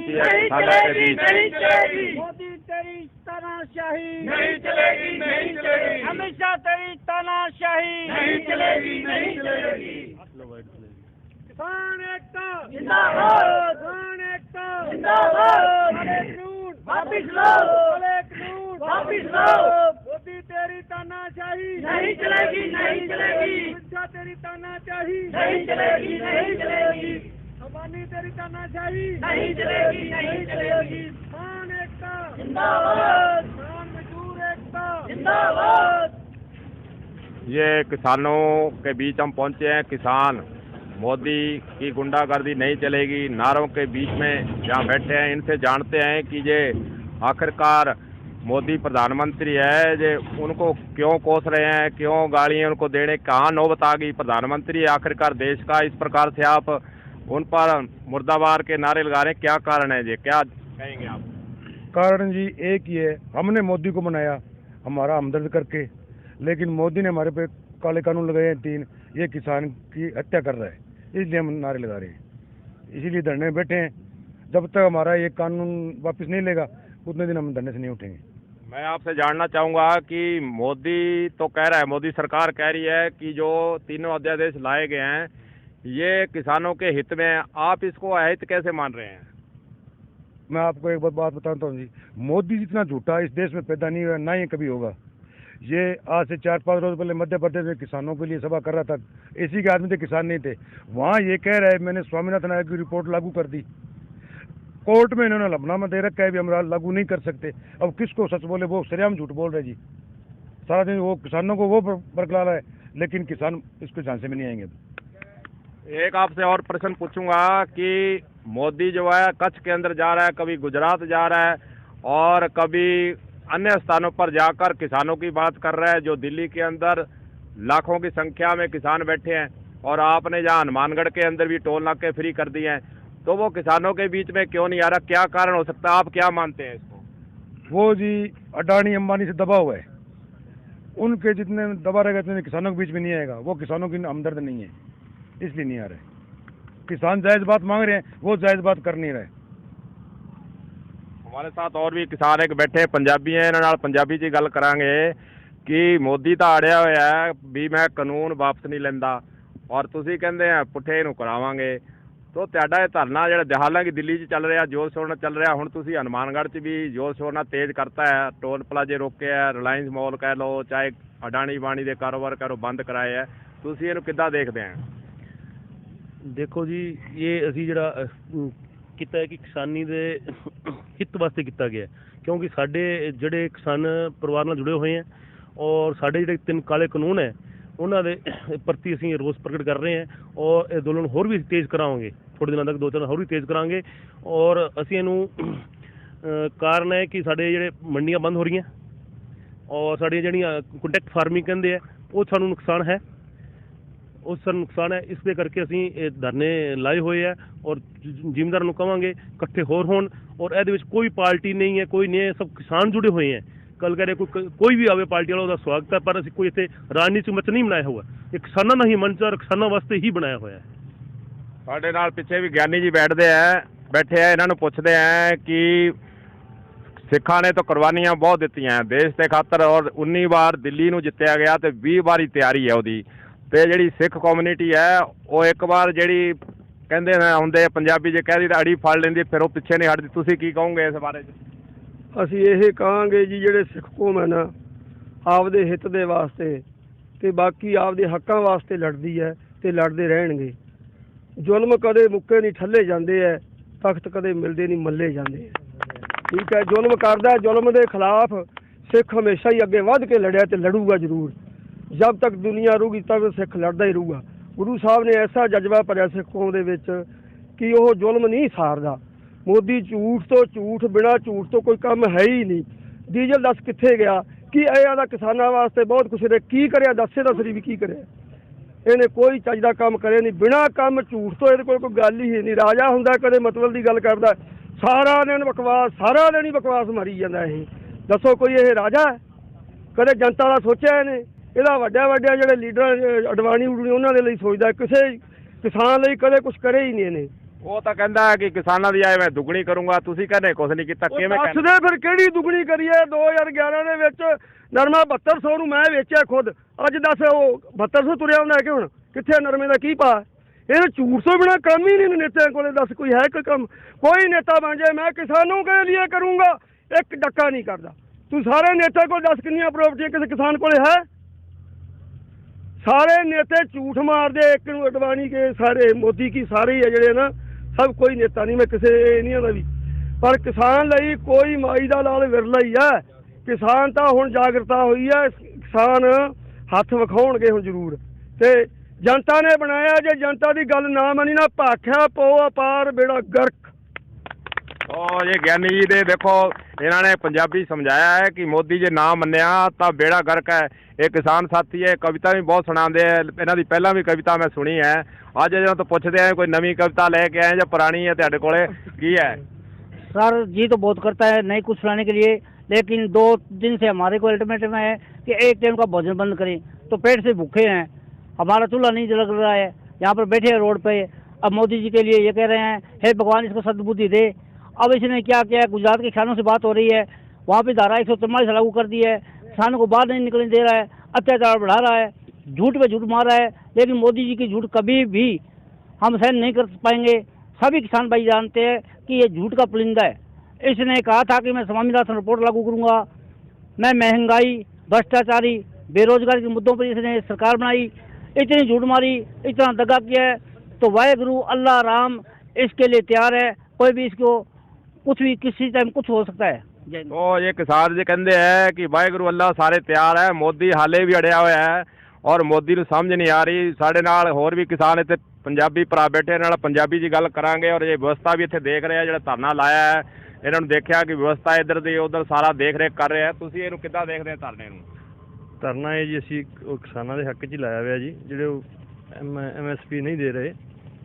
पहुंची है किसानों के बीच। मोदी तेरी तानाशाही नहीं चलेगी, नहीं चलेगी, हमेशा तेरी तानाशाही नहीं चलेगी, नहीं चलेगी। किसान एकता जिंदाबाद, किसान एकता जिंदाबाद। काले कानून वापिस लो, काले कानून वापिस लो। मोदी तेरी तानाशाही नहीं चलेगी, नहीं चलेगी, हमेशा तेरी तानाशाही नहीं चलेगी, नहीं चलेगी, अबानी तेरी तानाशाही नहीं चलेगी, नहीं चलेगी। किसान एकता जिंदाबाद, किसान मजदूर एकता जिंदाबाद। ये किसानों के बीच हम पहुंचे हैं। किसान मोदी की गुंडागर्दी नहीं चलेगी नारों के बीच में जहाँ बैठे हैं, इनसे जानते हैं कि ये आखिरकार मोदी प्रधानमंत्री है, ये उनको क्यों कोस रहे हैं, क्यों गालियाँ उनको देने, कहाँ नौबत आ गई। प्रधानमंत्री आखिरकार देश का, इस प्रकार से आप उन पर मुर्दाबाद के नारे लगा रहे हैं, क्या कारण है? ये क्या कहेंगे आप? कारण जी एक ही है, हमने मोदी को बनाया हमारा हमदर्द करके, लेकिन मोदी ने हमारे पे काले कानून लगाए हैं 3। ये किसान की हत्या कर रहा है, इसलिए हम नारे लगा रहे हैं, इसीलिए धरने में बैठे हैं। जब तक हमारा ये कानून वापस नहीं लेगा उतने दिन हम धरने से नहीं उठेंगे। मैं आपसे जानना चाहूँगा कि मोदी तो कह रहा है, मोदी सरकार कह रही है कि जो तीनों अध्यादेश लाए गए हैं ये किसानों के हित में है, आप इसको अहित कैसे मान रहे हैं? मैं आपको एक बात बताता हूँ जी, मोदी जितना झूठा इस देश में पैदा नहीं हुआ, ना ही कभी होगा। ये आज से 4-5 रोज पहले मध्य प्रदेश में किसानों के लिए सभा कर रहा था, एसी के आदमी थे, किसान नहीं थे। वहाँ ये कह रहा है मैंने स्वामीनाथन आयोग की रिपोर्ट लागू कर दी, कोर्ट में इन्होंने लफनामा दे रखा है भी हम लागू नहीं कर सकते। अब किसको सच बोले, वो सरेआम झूठ बोल रहे जी। सारा दिन वो किसानों को वो बरकला रहा है, लेकिन किसान इसको झांसे में नहीं आएंगे। एक आपसे और प्रश्न पूछूंगा कि मोदी जो है कच्छ के अंदर जा रहा है, कभी गुजरात जा रहा है और कभी अन्य स्थानों पर जाकर किसानों की बात कर रहा है, जो दिल्ली के अंदर लाखों की संख्या में किसान बैठे हैं, और आपने जहाँ हनुमानगढ़ के अंदर भी टोल नाके फ्री कर दिए हैं, तो वो किसानों के बीच में क्यों नहीं आ रहा? क्या कारण हो सकता है? आप क्या मानते हैं इसको? वो जी अडानी अंबानी से दबा हुआ है, उनके जितने दबा रहेगा उतने किसानों के बीच में नहीं आएगा। वो किसानों की हमदर्द नहीं है, इसलिए नहीं आ रहे। किसान जायज़ बात मांग रहे हैं, वो जायज़ बात कर नहीं रहे। हमारे साथ और भी किसान एक बैठे पंजाबी हैं, इन्होंने पंजाबी जी गल करांगे कि मोदी तो आड़िया होया है भी मैं कानून वापस नहीं लेंदा और तुसी कहंदे हैं पुੱਠੇ ਇਹਨੂੰ करावांगे। तो ਤੁਹਾਡਾ ਇਹ ਧਰਨਾ ਜਿਹੜਾ ਹਾਲਾਂਕਿ ਦਿੱਲੀ 'ਚ ਚੱਲ ਰਿਹਾ, ਜ਼ੋਰ ਸ਼ੋਰ ਨਾਲ ਚੱਲ ਰਿਹਾ, ਹੁਣ ਤੁਸੀਂ ਹਨੂਮਾਨਗੜ੍ਹ 'ਚ ਵੀ ਜ਼ੋਰ ਸ਼ੋਰ ਨਾਲ ਤੇਜ਼ ਕਰਤਾ ਹੈ, ਟੋਲ ਪਲਾਜ਼ੇ ਰੋਕੇ ਹੈ, ਰਿਲਾਇੰਸ ਮਾਲ ਕਹਿ ਲਓ, ਚਾਹੇ ਅਡਾਣੀ ਬਾਣੀ ਦੇ ਕਾਰੋਬਾਰ ਕਰੋ ਬੰਦ ਕਰਾਏ ਹੈ, ਤੁਸੀਂ ਇਹਨੂੰ ਕਿੱਦਾਂ ਦੇਖਦੇ ਆ? ਦੇਖੋ ਜੀ, ਇਹ ਅਸੀਂ ਜਿਹੜਾ ਕੀਤਾ ਹੈ ਕਿ ਕਿਸਾਨੀ ਦੇ ਹਿੱਤ ਵਾਸਤੇ ਕੀਤਾ ਗਿਆ, ਕਿਉਂਕਿ ਸਾਡੇ ਜਿਹੜੇ ਕਿਸਾਨ ਪਰਿਵਾਰ ਨਾਲ ਜੁੜੇ ਹੋਏ ਹੈ ਔਰ ਸਾਡੇ ਜਿਹੜੇ 3 ਕਾਲੇ ਕਾਨੂੰਨ ਹੈ ਉਹਨਾਂ ਦੇ ਪ੍ਰਤੀ ਅਸੀਂ ਰੋਸ ਪ੍ਰਗਟ ਕਰ ਰਹੇ ਹਾਂ ਔਰ ਇਹ ਅੰਦੋਲਨ ਹੋਰ ਵੀ ਤੇਜ਼ ਕਰਾਵਾਂਗੇ। ਥੋੜ੍ਹੇ ਦਿਨਾਂ ਤੱਕ 2-4 ਹੋਰ ਵੀ ਤੇਜ਼ ਕਰਾਂਗੇ ਔਰ ਅਸੀਂ ਇਹਨੂੰ ਕਾਰਨ ਹੈ ਕਿ ਸਾਡੇ ਜਿਹੜੇ ਮੰਡੀਆਂ ਬੰਦ ਹੋ ਰਹੀਆਂ ਔਰ ਸਾਡੀਆਂ ਜਿਹੜੀਆਂ ਕੰਟੈਕਟ ਫਾਰਮਿੰਗ ਕਹਿੰਦੇ ਆ ਉਹ ਸਾਨੂੰ ਨੁਕਸਾਨ ਹੈ, ਉਸ ਸਾਨੂੰ ਨੁਕਸਾਨ ਹੈ। ਇਸ ਦੇ ਕਰਕੇ ਅਸੀਂ ਇਹ ਧਰਨੇ ਲਾਏ ਹੋਏ ਆ ਔਰ ਜ਼ਿਮੀਂਦਾਰਾਂ ਨੂੰ ਕਹਾਂਗੇ ਇਕੱਠੇ ਹੋਰ ਹੋਣ ਔਰ ਇਹਦੇ ਵਿੱਚ ਕੋਈ ਪਾਰਟੀ ਨਹੀਂ ਹੈ, ਕੋਈ ਨਹੀਂ ਹੈ, ਸਭ ਕਿਸਾਨ ਜੁੜੇ ਹੋਏ ਹੈ। ਕੱਲ੍ਹ ਕਹਿ ਰਹੇ ਕੋਈ ਵੀ ਆਵੇ ਪਾਰਟੀ ਵਾਲਾ ਉਹਦਾ ਸਵਾਗਤ ਹੈ, ਪਰ ਅਸੀਂ ਕੋਈ ਇੱਥੇ ਰਾਜਨੀਤਿਕ ਮੰਚ ਨਹੀਂ ਬਣਾਇਆ ਹੋਇਆ, ਇਹ ਕਿਸਾਨਾਂ ਦਾ ਹੀ ਮੰਚ ਹੈ, ਕਿਸਾਨਾਂ ਵਾਸਤੇ ਹੀ ਬਣਾਇਆ ਹੋਇਆ ਹੈ। ਸਾਡੇ ਨਾਲ ਪਿੱਛੇ ਵੀ ਗਿਆਨੀ ਜੀ ਬੈਠੇ ਆ, ਇਹਨਾਂ ਨੂੰ ਪੁੱਛਦੇ ਆ ਕਿ ਸਿੱਖਾਂ ਨੇ ਤਾਂ ਕੁਰਬਾਨੀਆਂ ਬਹੁਤ ਦਿੱਤੀਆਂ ਦੇਸ਼ ਦੇ ਖਾਤਰ ਔਰ 19 ਵਾਰ ਦਿੱਲੀ ਨੂੰ ਜਿੱਤਿਆ ਗਿਆ ਤੇ 20 ਵਾਰੀ ਤਿਆਰੀ ਹੈ ਉਹਦੀ, ਤੇ ਜਿਹੜੀ ਸਿੱਖ ਕਮਿਊਨਿਟੀ ਹੈ ਉਹ ਇੱਕ ਵਾਰ ਜਿਹੜੀ ਕਹਿੰਦੇ ਹੁੰਦੇ ਪੰਜਾਬੀ ਜੇ ਕਹਿ ਦੀ ਤਾਂ ਅੜੀ ਫੜ ਲੈਂਦੀ, ਫਿਰ ਉਹ ਪਿੱਛੇ ਨਹੀਂ ਹਟਦੀ। ਤੁਸੀਂ ਕੀ ਕਹੋਗੇ ਇਸ ਬਾਰੇ 'ਚ? ਅਸੀਂ ਇਹ ਕਹਾਂਗੇ ਜੀ, ਜਿਹੜੇ ਸਿੱਖ ਕੌਮ ਹੈ ਨਾ ਆਪਦੇ ਹਿੱਤ ਦੇ ਵਾਸਤੇ ਤੇ ਬਾਕੀ ਆਪਦੇ ਹੱਕਾਂ ਵਾਸਤੇ ਲੜਦੀ ਹੈ ਤੇ ਲੜਦੇ ਰਹਿਣਗੇ। ਜ਼ੁਲਮ ਕਦੇ ਮੁੱਕੇ ਨਹੀਂ ਠੱਲੇ ਜਾਂਦੇ ਹੈ, ਤਖਤ ਕਦੇ ਮਿਲਦੇ ਨਹੀਂ ਮੱਲੇ ਜਾਂਦੇ ਹੈ। ਠੀਕ ਹੈ, ਜ਼ੁਲਮ ਕਰਦਾ, ਜ਼ੁਲਮ ਦੇ ਖਿਲਾਫ ਸਿੱਖ ਹਮੇਸ਼ਾ ਹੀ ਅੱਗੇ ਵੱਧ ਕੇ ਲੜਿਆ ਤੇ ਲੜੂਗਾ ਜ਼ਰੂਰ। ਜਦ ਤੱਕ ਦੁਨੀਆ ਰਹੂਗੀ ਤਦ ਸਿੱਖ ਲੜਦਾ ਹੀ ਰਹੂਗਾ। ਗੁਰੂ ਸਾਹਿਬ ਨੇ ਐਸਾ ਜਜ਼ਬਾ ਭਰਿਆ ਸਿੱਖ ਕੌਮ ਦੇ ਵਿੱਚ ਕਿ ਉਹ ਜ਼ੁਲਮ ਨਹੀਂ ਸਾਰਦਾ। ਮੋਦੀ ਝੂਠ ਤੋਂ ਝੂਠ, ਬਿਨਾਂ ਝੂਠ ਤੋਂ ਕੋਈ ਕੰਮ ਹੈ ਹੀ ਨਹੀਂ। ਡੀਜ਼ਲ ਦੱਸ ਕਿੱਥੇ ਗਿਆ? ਕੀ ਇਹ ਦਾ ਕਿਸਾਨਾਂ ਵਾਸਤੇ ਬਹੁਤ ਕੁਛ ਨੇ, ਕੀ ਕਰਿਆ ਦੱਸੇ ਤਾਂ ਸਰੀ ਵੀ ਕੀ ਕਰਿਆ? ਇਹਨੇ ਕੋਈ ਚੱਜ ਦਾ ਕੰਮ ਕਰਿਆ ਨਹੀਂ, ਬਿਨਾਂ ਕੰਮ ਝੂਠ ਤੋਂ ਇਹਦੇ ਕੋਲ ਕੋਈ ਗੱਲ ਹੀ ਨਹੀਂ। ਰਾਜਾ ਹੁੰਦਾ ਕਦੇ ਮਤਲਬ ਦੀ ਗੱਲ ਕਰਦਾ, ਸਾਰਾ ਦਿਨ ਬਕਵਾਸ, ਸਾਰਾ ਦਿਨ ਹੀ ਬਕਵਾਸ ਮਾਰੀ ਜਾਂਦਾ। ਇਹ ਦੱਸੋ ਕੋਈ ਇਹ ਰਾਜਾ? ਕਦੇ ਜਨਤਾ ਦਾ ਸੋਚਿਆ ਇਹਨੇ? ਇਹਦਾ ਵੱਡਾ ਜਿਹੜੇ ਲੀਡਰ ਅਡਵਾਨੀ ਉਡਵਾਨੀ ਉਹਨਾਂ ਦੇ ਲਈ ਸੋਚਦਾ, ਕਿਸੇ ਕਿਸਾਨ ਲਈ ਕਦੇ ਕੁਛ ਕਰੇ ਹੀ ਨਹੀਂ ਇਹਨੇ। ਉਹ ਤਾਂ ਕਹਿੰਦਾ ਹੈ ਕਿ ਕਿਸਾਨਾਂ ਦੀ ਆਏ ਮੈਂ ਦੁੱਗਣੀ ਕਰੂੰਗਾ, ਤੁਸੀਂ ਕਹਿੰਦੇ ਕੁਛ ਨਹੀਂ ਕੀਤਾ, ਕਿਵੇਂ ਦੱਸ ਕਹਿੰਦੇ? ਦੇ ਫਿਰ ਕਿਹੜੀ ਦੁੱਗਣੀ ਕਰੀਏ? 2011 ਦੇ ਵਿੱਚ ਨਰਮਾ 7200 ਨੂੰ ਮੈਂ ਵੇਚਿਆ ਖੁਦ, ਅੱਜ ਦੱਸ ਉਹ 7200 ਤੁਰਿਆ ਹੁੰਦਾ ਕਿ ਹੁਣ ਕਿੱਥੇ ਨਰਮੇ ਦਾ ਕੀ ਪਾ? ਇਹ ਝੂਠ ਤੋਂ ਬਿਨਾ ਕੰਮ ਹੀ ਨਹੀਂ ਨੇਤਿਆਂ ਕੋਲੇ। ਦੱਸ ਕੋਈ ਹੈ ਕੋਈ ਕੰਮ? ਕੋਈ ਨੇਤਾ ਬਣ ਜਾਏ ਮੈਂ ਕਿਸਾਨों के लिए करूँगा, ਇੱਕ ਡੱਕਾ ਨਹੀਂ ਕਰਦਾ। ਤੂੰ ਸਾਰੇ ਨੇਤਾ ਕੋਲ ਦੱਸ ਕਿੰਨੀਆਂ ਪ੍ਰਾਪਰਟੀਆਂ ਕਿਸੇ ਕਿਸਾਨ ਕੋਲੇ ਹੈ? ਸਾਰੇ नेता झूठ मारते, एक नूं अडवाणी के सारे मोदी की सारे ही है जिहड़े ना, सब कोई नेता नहीं, मैं किसी नहीं दा भी, पर किसान लई कोई माई दा लाल विरला ही है। किसान तो हुण जागरता हुई है, किसान हथ विखाउणगे हुण जरूर, ते जनता ने बनाया, जे जनता की गल ना मनी ना भाख्या पो अपार बेड़ा गर्क। ਉਹ ਇਹ ਗਿਆਨੀ ਜੀ ਦੇ ਦੇਖੋ ਇਹਨਾਂ ਨੇ ਪੰਜਾਬੀ ਸਮਝਾਇਆ ਹੈ ਕਿ ਮੋਦੀ ਜੇ ਨਾ ਮੰਨਿਆ ਤਾਂ ਬੇੜਾ ਗਰਕ ਹੈ। ਇਹ ਕਿਸਾਨ ਸਾਥੀ ਹੈ, ਕਵਿਤਾ ਵੀ ਬਹੁਤ ਸੁਣਾਉਂਦੇ ਹੈ, ਇਹਨਾਂ ਦੀ ਪਹਿਲਾਂ ਵੀ ਕਵਿਤਾ ਮੈਂ ਸੁਣੀ ਹੈ। ਅੱਜ ਜਦੋਂ ਤੋਂ ਪੁੱਛਦੇ ਆ ਕੋਈ ਨਵੀਂ ਕਵਿਤਾ ਲੈ ਕੇ ਆਏ ਜਾਂ ਪੁਰਾਣੀ ਹੈ ਤੁਹਾਡੇ ਕੋਲੇ ਕੀ है? सर जी तो बहुत करता है नहीं कुछ सुनाने के लिए, लेकिन 2 दिन से हमारे को अल्टीमेटम है कि एक टाइम का भोजन बंद करें, तो पेट से भूखे हैं, हमारा चूल्हा नहीं जल रहा है, यहाँ पर बैठे हैं रोड पे। अब मोदी जी के लिए ये कह रहे हैं हे भगवान इसको सद्बुद्धि दे। अब इसने क्या किया है, गुजरात के किसानों से बात हो रही है, वहाँ पे धारा 144 लागू कर दी है, किसानों को बाहर नहीं निकलने दे रहा है, अत्याचार बढ़ा रहा है, झूठ पे झूठ मार रहा है। लेकिन मोदी जी की झूठ कभी भी हम सहन नहीं कर पाएंगे। सभी किसान भाई जानते हैं कि ये झूठ का पुलिंदा है। इसने कहा था कि मैं स्वामीनाथन रिपोर्ट लागू करूंगा, मैं महंगाई, भ्रष्टाचारी, बेरोजगारी के मुद्दों पर इसने सरकार बनाई, इतनी झूठ मारी, इतना दगा किया है, तो वाहेगुरु अल्लाह राम इसके लिए तैयार है। कोई भी इसको कुछ भी किसी टाइम कुछ हो सकता है। तो ये किसान जी कहते हैं कि वाहेगुरु अल्लाह सारे तैयार है, मोदी हाले भी अड़िया हुआ है और मोदी ਨੂੰ ਸਮਝ ਨਹੀਂ ਆ ਰਹੀ। ਸਾਡੇ ਨਾਲ ਹੋਰ ਵੀ ਕਿਸਾਨ ਇੱਥੇ ਪੰਜਾਬੀ ਭਰਾ ਬੈਠੇ, ਨਾਲ ਪੰਜਾਬੀ ਜੀ ਗੱਲ ਕਰਾਂਗੇ। ਔਰ ਇਹ ਵਿਵਸਥਾ ਵੀ ਇੱਥੇ ਦੇਖ ਰਹੇ ਆ, ਜਿਹੜਾ ਧਰਨਾ ਲਾਇਆ ਹੈ ਇਹਨਾਂ ਨੂੰ ਦੇਖਿਆ ਕਿ ਵਿਵਸਥਾ ਇੱਧਰ ਦੀ ਉੱਧਰ ਸਾਰਾ ਦੇਖ ਰੇਖ ਕਰ ਰਹੇ ਆ। ਤੁਸੀਂ ਇਹਨੂੰ ਕਿੱਦਾਂ ਦੇਖਦੇ ਆ ਧਰਨੇ ਨੂੰ? ਧਰਨਾ ਹੈ ਜੀ ਅਸੀਂ ਉਹ ਕਿਸਾਨਾਂ ਦੇ ਹੱਕ 'ਚ ਹੀ ਲਾਇਆ ਹੋਇਆ ਜੀ, ਜਿਹੜੇ ਉਹ MSP ਨਹੀਂ ਦੇ ਰਹੇ।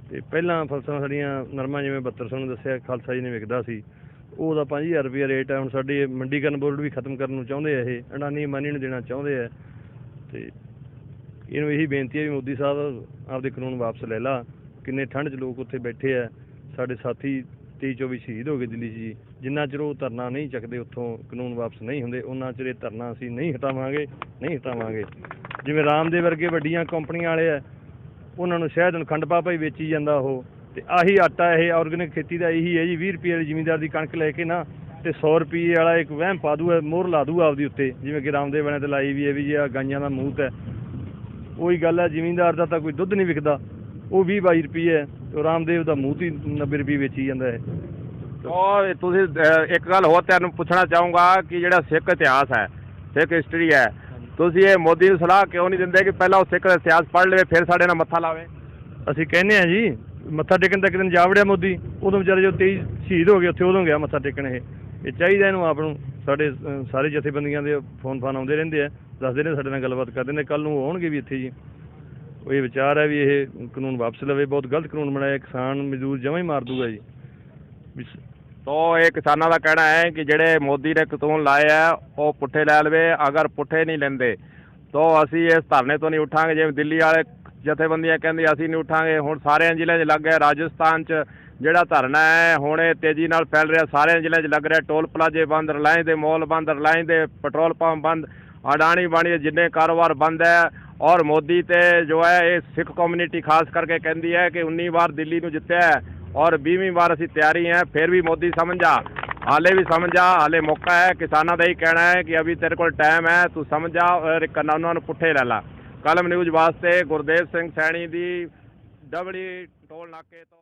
ਤੇ ਪਹਿਲਾਂ ਫਸਲਾਂ ਸਾਡੀਆਂ ਨਰਮਾ ਜਿਵੇਂ 7200 ਨੂੰ ਦੱਸਿਆ ਖਾਲਸਾ ਜੀ ਨੇ ਵਿਕਦਾ ਸੀ, ਉਹਦਾ 5000 ਰੁਪਏ ਰੇਟ ਹੈ। ਹੁਣ ਸਾਡੇ ਮੰਡੀਕਰਨ ਬੋਰਡ ਵੀ ਖਤਮ ਕਰਨ ਨੂੰ ਚਾਹੁੰਦੇ ਆ, ਇਹ ਅਡਾਨੀ ਅੰਬਾਨੀ ਨੂੰ ਦੇਣਾ ਚਾਹੁੰਦੇ ਆ। ਤੇ ਇਹਨੂੰ ਇਹੀ ਬੇਨਤੀ ਹੈ ਵੀ ਮੋਦੀ ਸਾਹਿਬ ਆਪਦੇ ਕਾਨੂੰਨ ਵਾਪਸ ਲੈ ਲਾ। ਕਿੰਨੇ ਠੰਡ 'ਚ ਲੋਕ ਉੱਥੇ ਬੈਠੇ ਆ, ਸਾਡੇ ਸਾਥੀ 23-24 ਸ਼ਹੀਦ ਹੋ ਗਏ ਦਿੱਲੀ 'ਚ ਜੀ। ਜਿੰਨਾ ਚਿਰ ਉਹ ਧਰਨਾ ਨਹੀਂ ਚੱਕਦੇ, ਉੱਥੋਂ ਕਾਨੂੰਨ ਵਾਪਸ ਨਹੀਂ ਹੁੰਦੇ, ਉਹਨਾਂ ਚਿਰ ਇਹ ਧਰਨਾ ਅਸੀਂ ਨਹੀਂ ਹਟਾਵਾਂਗੇ। ਜਿਵੇਂ ਰਾਮਦੇਵ ਵਰਗੇ ਵੱਡੀਆਂ ਕੰਪਨੀਆਂ ਵਾਲੇ ਆ, ਉਹਨਾਂ ਨੂੰ ਸ਼ਹਿਦ ਨੂੰ ਖੰਡ ਪਾ ਭਾਈ ਵੇਚੀ ਜਾਂਦਾ ਉਹ। ਤੇ ਆਹੀ ਆਟਾ ਇਹ ਆਰਗੈਨਿਕ ਖੇਤੀ ਦਾ ਇਹੀ ਹੈ ਜੀ। 20 ਰੁਪਏ ਵਾਲੀ ਜ਼ਿਮੀਂਦਾਰ ਦੀ ਕਣਕ ਲੈ ਕੇ ਨਾ ਤੇ 100 ਰੁਪਏ ਵਾਲਾ ਇੱਕ ਵਹਿਮ ਪਾ ਦੂਗਾ, ਮੋਹਰ ਲਾ ਦੂਗਾ ਆਪਦੀ ਉੱਤੇ, ਜਿਵੇਂ ਕਿ ਰਾਮਦੇਵ ਵਾਲਿਆਂ ਤੇ ਲਾਈ ਵੀ ਹੈ ਵੀ ਜੇ ਆ ਗਾਈਆਂ ਦਾ ਮੂਤ ਹੈ। ਉਹੀ ਗੱਲ ਹੈ, ਜ਼ਿਮੀਂਦਾਰ ਦਾ ਤਾਂ ਕੋਈ ਦੁੱਧ ਨਹੀਂ ਵਿਕਦਾ, ਉਹ 20-22 ਰੁਪਏ ਹੈ, ਤੇ ਰਾਮਦੇਵ ਦਾ ਮੂਤ ਹੀ 90 ਰੁਪਏ ਵੇਚੀ ਜਾਂਦਾ ਹੈ। ਔਰ ਤੁਸੀਂ ਇੱਕ ਗੱਲ ਹੋਰ ਤੁਹਾਨੂੰ ਪੁੱਛਣਾ ਚਾਹੂੰਗਾ ਕਿ ਜਿਹੜਾ ਸਿੱਖ ਇਤਿਹਾਸ ਹੈ, ਸਿੱਖ ਹਿਸਟਰੀ ਹੈ, ਤੁਸੀਂ ਇਹ ਮੋਦੀ ਨੂੰ ਸਲਾਹ ਕਿਉਂ ਨਹੀਂ ਦਿੰਦੇ ਕਿ ਪਹਿਲਾਂ ਉਹ ਸਿੱਖ ਦਾ ਇਤਿਹਾਸ ਪੜ੍ਹ ਲਵੇ ਫਿਰ ਸਾਡੇ ਨਾਲ ਮੱਥਾ ਲਾਵੇ? ਅਸੀਂ ਕਹਿੰਦੇ ਹਾਂ ਜੀ, ਮੱਥਾ ਟੇਕਣ ਤੱਕ ਦਿਨ ਜਾ ਵੜਿਆ ਮੋਦੀ, ਉਦੋਂ ਵਿਚਾਰੇ ਜੋ 23 ਸ਼ਹੀਦ ਹੋ ਗਏ ਉੱਥੇ ਉਦੋਂ ਗਿਆ ਮੱਥਾ ਟੇਕਣ। ਇਹ ਚਾਹੀਦਾ ਇਹਨੂੰ ਆਪ ਨੂੰ। ਸਾਡੇ ਸਾਰੇ ਜਥੇਬੰਦੀਆਂ ਦੇ ਫੋਨ ਆਉਂਦੇ ਰਹਿੰਦੇ ਆ, ਦੱਸਦੇ ਨੇ, ਸਾਡੇ ਨਾਲ ਗੱਲਬਾਤ ਕਰਦੇ ਨੇ, ਕੱਲ੍ਹ ਨੂੰ ਆਉਣਗੇ ਵੀ ਇੱਥੇ ਜੀ। ਉਹ ਇਹ ਵਿਚਾਰ ਹੈ ਵੀ ਇਹ ਕਾਨੂੰਨ ਵਾਪਸ ਲਵੇ, ਬਹੁਤ ਗਲਤ ਕਾਨੂੰਨ ਬਣਾਇਆ, ਕਿਸਾਨ ਮਜ਼ਦੂਰ ਜਮਾਂ ਹੀ ਮਾਰ ਦੂਗਾ ਜੀ। तो ਇਹ ਕਿਸਾਨਾਂ ਦਾ ਕਹਿਣਾ ਹੈ ਕਿ ਜਿਹੜੇ ਮੋਦੀ ਨੇ ਕਾਨੂੰਨ ਲਾਏ ਆ ਉਹ ਪੁੱਠੇ ਲੈ ਲਵੇ। ਅਗਰ ਪੁੱਠੇ ਨਹੀਂ ਲੈਂਦੇ ਤਾਂ ਅਸੀਂ ਇਸ ਧਰਨੇ ਤੋਂ ਨਹੀਂ ਉੱਠਾਂਗੇ। ਜਿਵੇਂ ਦਿੱਲੀ ਵਾਲੇ ਜਥੇਬੰਦੀਆਂ ਕਹਿੰਦੀ ਅਸੀਂ ਨਹੀਂ ਉੱਠਾਂਗੇ, ਹੁਣ ਸਾਰਿਆਂ ਜ਼ਿਲ੍ਹਿਆਂ 'ਚ ਲੱਗ ਗਿਆ। ਰਾਜਸਥਾਨ 'ਚ ਜਿਹੜਾ ਧਰਨਾ ਹੈ ਹੁਣ ਇਹ ਤੇਜ਼ੀ ਨਾਲ ਫੈਲ ਰਿਹਾ, ਸਾਰਿਆਂ ਜ਼ਿਲ੍ਹਿਆਂ 'ਚ ਲੱਗ ਰਿਹਾ। ਟੋਲ ਪਲਾਜ਼ੇ ਬੰਦ, ਰਿਲਾਇੰਸ ਦੇ ਮਾਲ ਬੰਦ, ਰਿਲਾਇੰਸ ਦੇ ਪੈਟਰੋਲ ਪੰਪ ਬੰਦ, ਅਡਾਣੀ ਬਾਣੀ ਦੇ ਜਿੰਨੇ ਕਾਰੋਬਾਰ ਬੰਦ ਹੈ। ਔਰ ਮੋਦੀ ਤੇ ਜੋ ਹੈ ਇਹ ਸਿੱਖ ਕਮਿਊਨਿਟੀ ਖਾਸ ਕਰਕੇ ਕਹਿੰਦੀ ਹੈ ਕਿ 19 ਵਾਰ ਦਿੱਲੀ ਨੂੰ ਜਿੱਤਿਆ ਹੈ और 20वीं बार असी तैयारी हैं, फिर भी मोदी समझा, हाले भी समझा, हाले मौका है। किसानों का ही कहना है कि अभी तेरे को टाइम है, तू समझा और कानूनों पुट्ठे लै ला। कलम न्यूज़ वास्ते गुरदेव सिंह सैनी दी डबड़ी टोल नाके तो।